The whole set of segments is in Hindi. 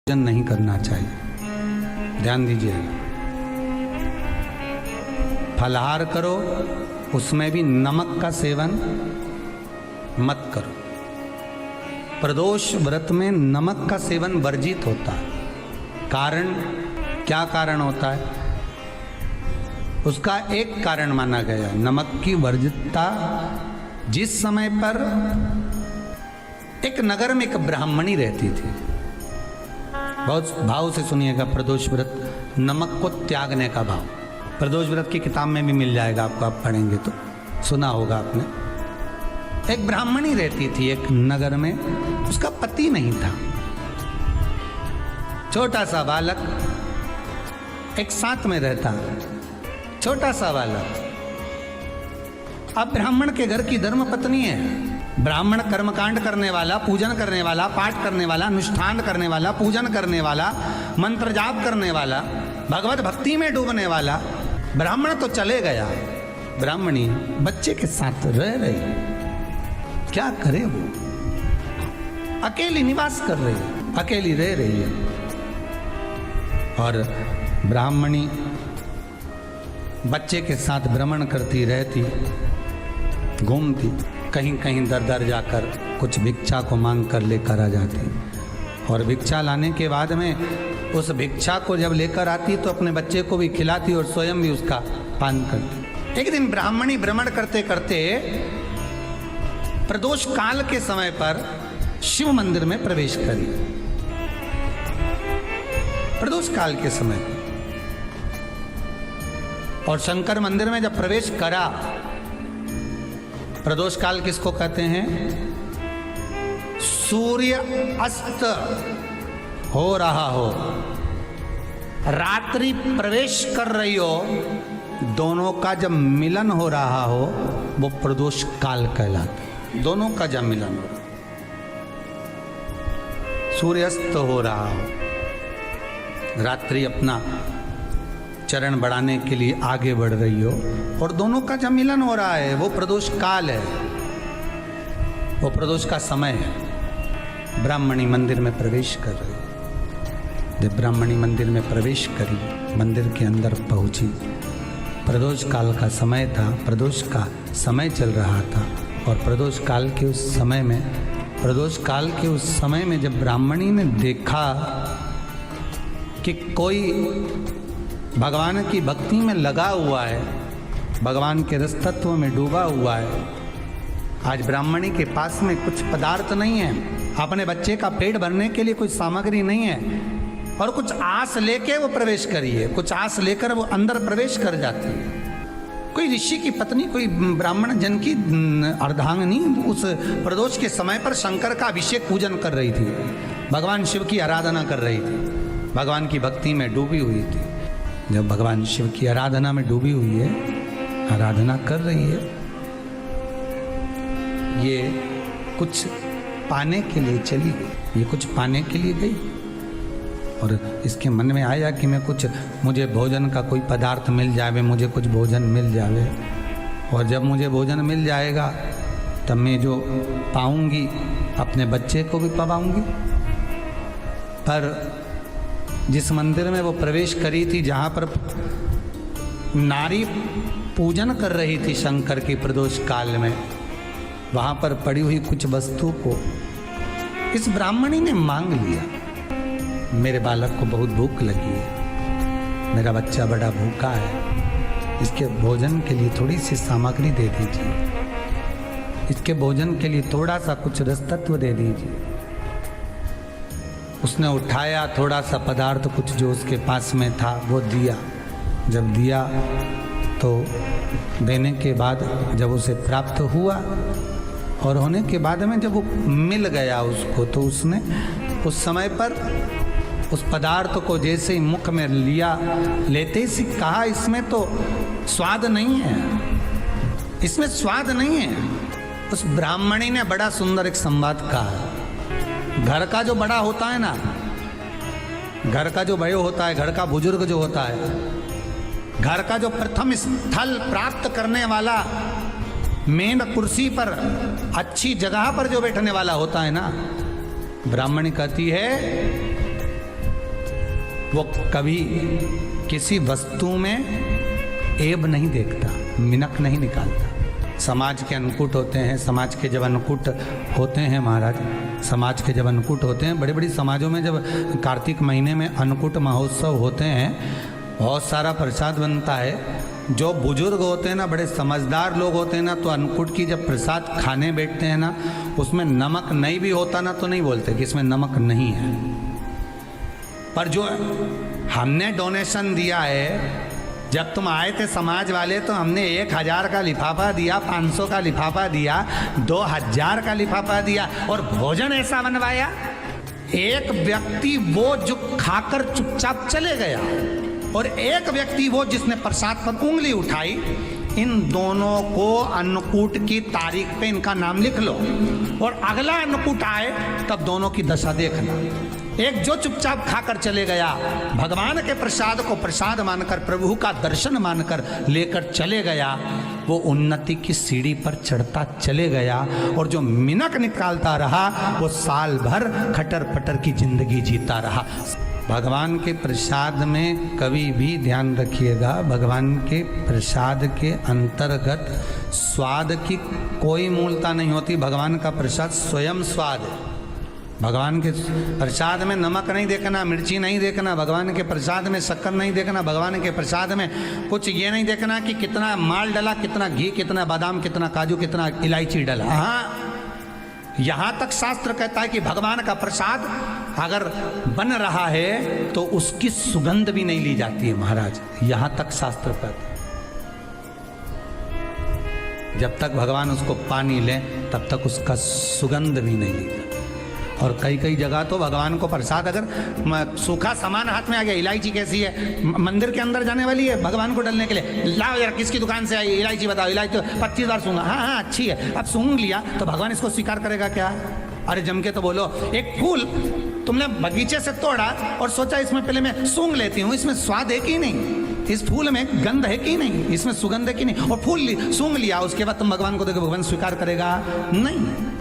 भोजन नहीं करना चाहिए। ध्यान दीजिएगा, फलाहार करो, उसमें भी नमक का सेवन मत करो। प्रदोष व्रत में नमक का सेवन वर्जित होता है। कारण क्या कारण होता है? उसका एक कारण माना गया नमक की वर्जितता। जिस समय पर एक नगर में एक ब्राह्मणी रहती थी, बहुत भाव से सुनिएगा, प्रदोष व्रत नमक को त्यागने का भाव। प्रदोष व्रत की किताब में भी मिल जाएगा आपको, आप पढ़ेंगे तो सुना होगा आपने। एक ब्राह्मणी रहती थी एक नगर में, उसका पति नहीं था, छोटा सा बालक एक साथ में रहता, छोटा सा बालक। अब ब्राह्मण के घर की धर्म पत्नी है, ब्राह्मण कर्मकांड करने वाला, पूजन करने वाला, पाठ करने वाला, अनुष्ठान करने वाला, पूजन करने वाला, मंत्र जाप करने वाला, भगवत भक्ति में डूबने वाला। ब्राह्मण तो चले गया, ब्राह्मणी बच्चे के साथ रह रही। क्या करे वो? अकेली निवास कर रही है, अकेली रह रही है। और ब्राह्मणी बच्चे के साथ भ्रमण करती रहती, घूमती, कहीं कहीं दर दर जाकर कुछ भिक्षा को मांग कर लेकर आ जाती। और भिक्षा लाने के बाद में उस भिक्षा को जब लेकर आती तो अपने बच्चे को भी खिलाती और स्वयं भी उसका पान करती। एक दिन ब्राह्मणी भ्रमण करते करते प्रदोष काल के समय पर शिव मंदिर में प्रवेश करी। प्रदोष काल के समय और शंकर मंदिर में जब प्रवेश करा, प्रदोष काल किसको कहते हैं? सूर्य अस्त हो रहा हो, रात्रि प्रवेश कर रही हो, दोनों का जब मिलन हो रहा हो वो प्रदोष काल कहलाता। दोनों का जब मिलन हो, सूर्यास्त हो रहा हो, रात्रि अपना चरण बढ़ाने के लिए आगे बढ़ रही हो और दोनों का जब मिलन हो रहा है, वो प्रदोष काल है, वो प्रदोष का समय है। ब्राह्मणी मंदिर में प्रवेश कर रही। जब ब्राह्मणी मंदिर में प्रवेश करी, मंदिर के अंदर पहुंची, प्रदोष काल का समय था, प्रदोष का समय चल रहा था। और प्रदोष काल के उस समय में, प्रदोष काल के उस समय में जब ब्राह्मणी ने देखा कि कोई भगवान की भक्ति में लगा हुआ है, भगवान के रस तत्व में डूबा हुआ है। आज ब्राह्मणी के पास में कुछ पदार्थ नहीं है, अपने बच्चे का पेट भरने के लिए कोई सामग्री नहीं है, और कुछ आस लेके वो प्रवेश करी है, कुछ आस लेकर वो अंदर प्रवेश कर जाती है। कोई ऋषि की पत्नी, कोई ब्राह्मण जन की अर्धांगिनी उस प्रदोष के समय पर शंकर का अभिषेक पूजन कर रही थी, भगवान शिव की आराधना कर रही थी, भगवान की भक्ति में डूबी हुई थी। जब भगवान शिव की आराधना में डूबी हुई है, आराधना कर रही है, ये कुछ पाने के लिए चली गई, ये कुछ पाने के लिए गई और इसके मन में आया कि मैं कुछ, मुझे भोजन का कोई पदार्थ मिल जाए, मुझे कुछ भोजन मिल जाए, और जब मुझे भोजन मिल जाएगा तब मैं जो पाऊंगी अपने बच्चे को भी पाऊंगी। पर जिस मंदिर में वो प्रवेश करी थी, जहाँ पर नारी पूजन कर रही थी शंकर की प्रदोष काल में, वहाँ पर पड़ी हुई कुछ वस्तु को इस ब्राह्मणी ने मांग लिया। मेरे बालक को बहुत भूख लगी है, मेरा बच्चा बड़ा भूखा है, इसके भोजन के लिए थोड़ी सी सामग्री दे दीजिए, इसके भोजन के लिए थोड़ा सा कुछ रस तत्व दे दीजिए। उसने उठाया थोड़ा सा पदार्थ, कुछ जो उसके पास में था वो दिया। जब दिया तो देने के बाद जब उसे प्राप्त हुआ और होने के बाद में जब वो मिल गया उसको, तो उसने उस समय पर उस पदार्थ को जैसे ही मुख में लिया, लेते ही कहा, इसमें तो स्वाद नहीं है, इसमें स्वाद नहीं है। उस ब्राह्मणी ने बड़ा सुंदर एक संवाद कहा। घर का जो बड़ा होता है ना, घर का जो बड़ा होता है, घर का बुजुर्ग जो होता है, घर का जो प्रथम स्थल प्राप्त करने वाला, मेन कुर्सी पर, अच्छी जगह पर जो बैठने वाला होता है ना, ब्राह्मणी कहती है वो कभी किसी वस्तु में ऐब नहीं देखता, मिनक नहीं निकालता। समाज के अन्नकूट होते हैं, समाज के जब अन्नकूट होते हैं महाराज, समाज के जब अन्नकूट होते हैं, बड़ी बड़ी समाजों में जब कार्तिक महीने में अन्नकूट महोत्सव होते हैं, बहुत सारा प्रसाद बनता है। जो बुजुर्ग होते हैं ना, बड़े समझदार लोग होते हैं ना, तो अन्नकूट की जब प्रसाद खाने बैठते हैं ना, उसमें नमक नहीं भी होता ना तो नहीं बोलते कि इसमें नमक नहीं है। पर जो हमने डोनेशन दिया है, जब तुम आए थे समाज वाले तो हमने 1000 का लिफाफा दिया, 500 का लिफाफा दिया, 2000 का लिफाफा दिया और भोजन ऐसा बनवाया। एक व्यक्ति वो जो खाकर चुपचाप चले गया और एक व्यक्ति वो जिसने प्रसाद पर उंगली उठाई। इन दोनों को अन्नकूट की तारीख पे इनका नाम लिख लो और अगला अन्नकूट आए तब दोनों की दशा देखना। एक जो चुपचाप खाकर चले गया, भगवान के प्रसाद को प्रसाद मानकर, प्रभु का दर्शन मानकर लेकर चले गया, वो उन्नति की सीढ़ी पर चढ़ता चले गया। और जो मिनक निकालता रहा वो साल भर खटर पटर की जिंदगी जीता रहा। भगवान के प्रसाद में कभी भी ध्यान रखिएगा, भगवान के प्रसाद के अंतर्गत स्वाद की कोई मूलता नहीं होती। भगवान का प्रसाद स्वयं स्वाद है। भगवान के प्रसाद में नमक नहीं देखना, मिर्ची नहीं देखना, भगवान के प्रसाद में शक्कर नहीं देखना, भगवान के प्रसाद में कुछ ये नहीं देखना कि कितना माल डला, कितना घी, कितना बादाम, कितना काजू, कितना इलायची डला। हाँ, यहाँ तक शास्त्र कहता है कि भगवान का प्रसाद अगर बन रहा है तो उसकी सुगंध भी नहीं ली जाती है महाराज। यहाँ तक शास्त्र कहता है। जब तक भगवान उसको पानी ले तब तक उसका सुगंध भी नहीं ली जाती। और कई कई जगह तो भगवान को प्रसाद अगर सूखा सामान हाथ में आ गया, इलायची कैसी है, मंदिर के अंदर जाने वाली है भगवान को डालने के लिए, लाओ यार किसकी दुकान से आई इलायची बताओ, इलायची तो 25 बार सूंघा, हाँ हाँ अच्छी है, अब सूंघ लिया तो भगवान इसको स्वीकार करेगा क्या? अरे जम के तो बोलो। एक फूल तुमने बगीचे से तोड़ा और सोचा इसमें पहले मैं सूंघ लेती हूँ, इसमें स्वाद है कि नहीं, इस फूल में गंध है कि नहीं, इसमें सुगंध है कि नहीं, और फूल सूंघ लिया, उसके बाद तुम भगवान को देखो, भगवान स्वीकार करेगा नहीं।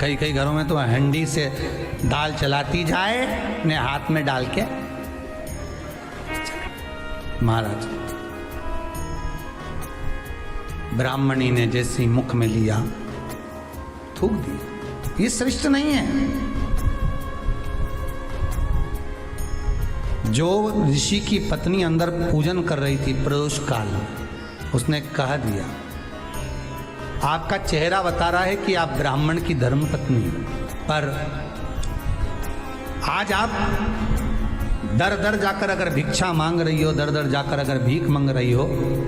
कई कई घरों में तो हंडी से दाल चलाती जाए अपने हाथ में डाल के। महाराज ब्राह्मणी ने जैसी मुख में लिया थूक दिया, ये श्रेष्ठ नहीं है। जो ऋषि की पत्नी अंदर पूजन कर रही थी प्रदोष काल में, उसने कह दिया, आपका चेहरा बता रहा है कि आप ब्राह्मण की धर्म पत्नी हैं, पर आज आप दर दर जाकर अगर भिक्षा मांग रही हो, दर दर जाकर अगर भीख मांग रही हो,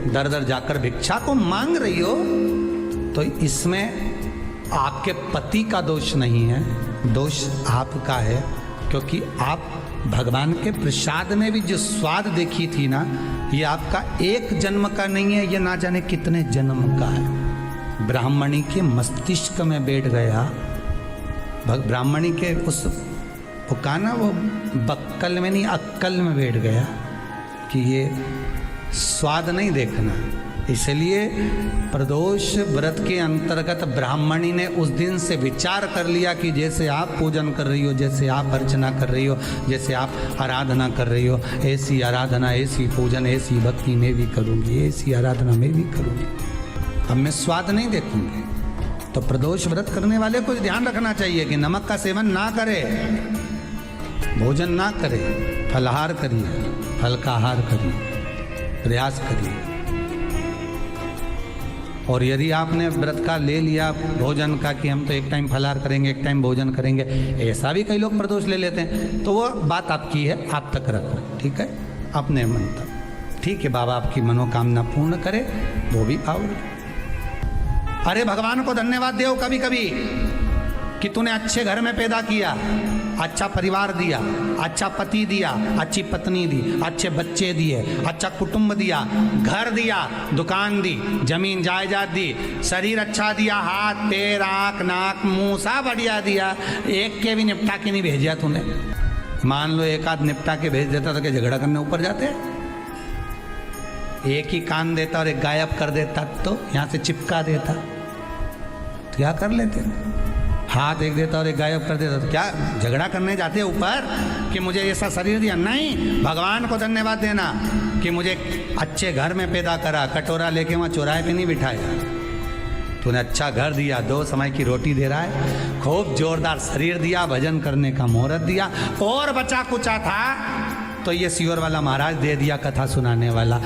दर दर जाकर भिक्षा को मांग रही हो, तो इसमें आपके पति का दोष नहीं है, दोष आपका है। क्योंकि आप भगवान के प्रसाद में भी जो स्वाद देखी थी ना, ये आपका एक जन्म का नहीं है, ये ना जाने कितने जन्म का है। ब्राह्मणी के मस्तिष्क में बैठ गया, ब्राह्मणी के उस वो कहा ना, वो बक्कल में नहीं अक्कल में बैठ गया कि ये स्वाद नहीं देखना। इसलिए प्रदोष व्रत के अंतर्गत ब्राह्मणी ने उस दिन से विचार कर लिया कि जैसे आप पूजन कर रही हो, जैसे आप अर्चना कर रही हो, जैसे आप आराधना कर रही हो, ऐसी आराधना, ऐसी पूजन, ऐसी भक्ति मैं भी करूँगी, ऐसी आराधना मैं भी करूँगी। अब मैं स्वाद नहीं देखूंगी। तो प्रदोष व्रत करने वाले को ध्यान रखना चाहिए कि नमक का सेवन ना करे, भोजन ना करे, फलाहार करिए, फल का आहार करिए, प्रयास करिए। और यदि आपने व्रत का ले लिया भोजन का कि हम तो एक टाइम फलाहार करेंगे, एक टाइम भोजन करेंगे, ऐसा भी कई लोग प्रदोष ले लेते हैं, तो वो बात आपकी है, आप तक रखो, ठीक है, अपने मन तक। ठीक है, बाबा आपकी मनोकामना पूर्ण करे, वो भी पाओगे। अरे भगवान को धन्यवाद दो कभी कभी कि तूने अच्छे घर में पैदा किया, अच्छा परिवार दिया, अच्छा पति दिया, अच्छी पत्नी दी, अच्छे बच्चे दिए, अच्छा कुटुंब दिया, घर दिया, दुकान दी, जमीन जायदाद दी, शरीर अच्छा दिया, हाथ पैर आँख नाक मुंह सब बढ़िया दिया, एक के भी निपटा के नहीं भेजा तूने। मान लो एक आध निपटा के भेज देता तो क्या झगड़ा करने ऊपर जाते? एक ही कान देता और एक गायब कर देता तो यहाँ से चिपका देता, तो क्या कर लेते? हाथ एक देता और एक गायब कर देता। तो क्या झगड़ा करने जाते हैं ऊपर कि मुझे ऐसा शरीर दिया? नहीं, भगवान को धन्यवाद देना कि मुझे अच्छे घर में पैदा करा, कटोरा लेके वहाँ चौराहे पे नहीं बिठाया। तूने अच्छा घर दिया, 2 समय की रोटी दे रहा है, खूब जोरदार शरीर दिया, भजन करने का मुहूर्त दिया, और बचा कुचा था तो ये सियोर वाला महाराज दे दिया, कथा सुनाने वाला।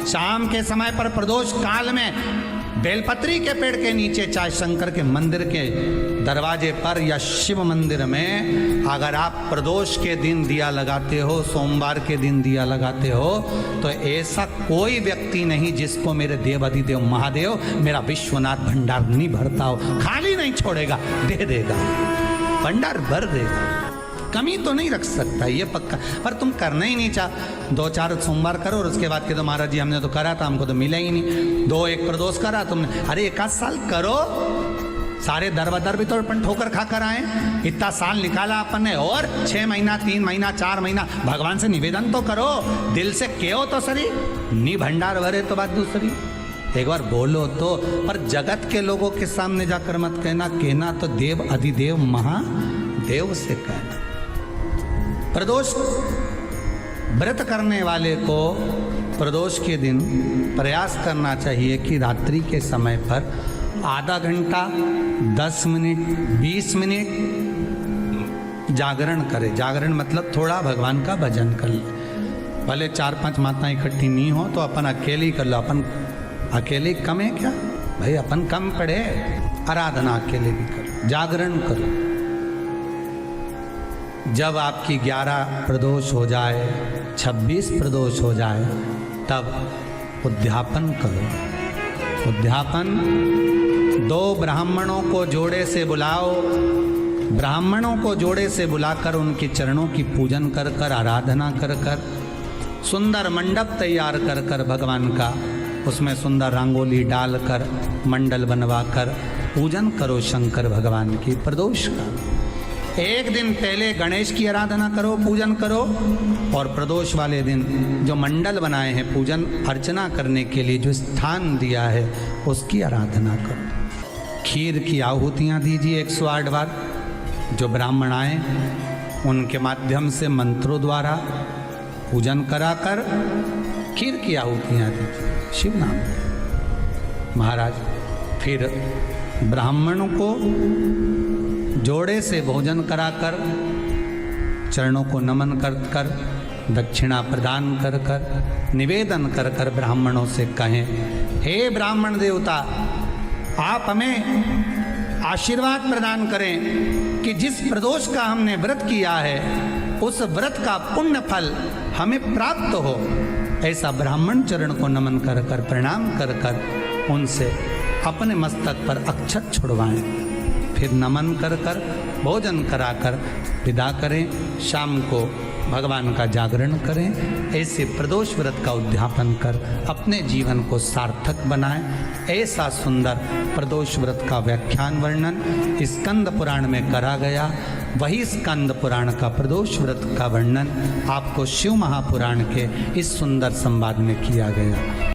शाम के समय पर प्रदोष काल में बेलपत्री के पेड़ के नीचे, चाहे शंकर के मंदिर के दरवाजे पर या शिव मंदिर में, अगर आप प्रदोष के दिन दिया लगाते हो, सोमवार के दिन दिया लगाते हो, तो ऐसा कोई व्यक्ति नहीं जिसको मेरे देव अधिदेव महादेव मेरा विश्वनाथ भंडार नहीं भरता हो, खाली नहीं छोड़ेगा, दे देगा, भंडार भर देगा, कमी तो नहीं रख सकता, ये पक्का। पर तुम करना ही नहीं चाह, 2-4 सोमवार करो और उसके बाद के तो महाराज जी हमने तो करा था, हमको तो मिला ही नहीं। 2-1 प्रदोष करा तुमने, अरे 1 साल करो, सारे दर बदर भी तो अपन ठोकर खा कर आए, इतना साल निकाला अपन ने, और 6 महीना 3 महीना 4 महीना भगवान से निवेदन तो करो, दिल से कहो तो सरी, नी भंडार भरे तो बात दूसरी, एक बार बोलो तो। पर जगत के लोगों के सामने जाकर मत कहना, कहना तो देव अधिदेव महादेव से कहना। प्रदोष व्रत करने वाले को प्रदोष के दिन प्रयास करना चाहिए कि रात्रि के समय पर आधा घंटा, 10 मिनट, 20 मिनट जागरण करे। जागरण मतलब थोड़ा भगवान का भजन कर ले, भले 4-5 माताएं इकट्ठी नहीं हो तो अपन अकेले ही कर लो। अपन अकेले कम है क्या भाई, अपन कम पड़े, आराधना अकेले भी करो, जागरण करो। जब आपकी 11 प्रदोष हो जाए, 26 प्रदोष हो जाए, तब उद्यापन करो। उद्यापन 2 ब्राह्मणों को जोड़े से बुलाओ, ब्राह्मणों को जोड़े से बुलाकर उनके चरणों की पूजन कर कर, आराधना कर कर, सुंदर मंडप तैयार कर कर भगवान का, उसमें सुंदर रंगोली डालकर, मंडल बनवाकर पूजन करो शंकर भगवान की प्रदोष का। एक दिन पहले गणेश की आराधना करो, पूजन करो, और प्रदोष वाले दिन जो मंडल बनाए हैं पूजन अर्चना करने के लिए, जो स्थान दिया है उसकी आराधना करो। खीर की आहुतियाँ दीजिए 108 बार, जो ब्राह्मण आए उनके माध्यम से मंत्रों द्वारा पूजन कराकर खीर की आहुतियाँ दीजिए शिव नाम। महाराज फिर ब्राह्मणों को जोड़े से भोजन कराकर, चरणों को नमन कर कर, दक्षिणा प्रदान कर कर, निवेदन कर कर ब्राह्मणों से कहें, हे ब्राह्मण देवता, आप हमें आशीर्वाद प्रदान करें कि जिस प्रदोष का हमने व्रत किया है उस व्रत का पुण्य फल हमें प्राप्त हो। ऐसा ब्राह्मण चरण को नमन कर कर, प्रणाम कर कर उनसे अपने मस्तक पर अक्षत छुड़वाएं, फिर नमन कर कर, भोजन कराकर विदा करें। शाम को भगवान का जागरण करें। ऐसे प्रदोष व्रत का उद्यापन कर अपने जीवन को सार्थक बनाएं। ऐसा सुंदर प्रदोष व्रत का व्याख्यान वर्णन स्कंद पुराण में करा गया। वही स्कंद पुराण का प्रदोष व्रत का वर्णन आपको शिव महापुराण के इस सुंदर संवाद में किया गया।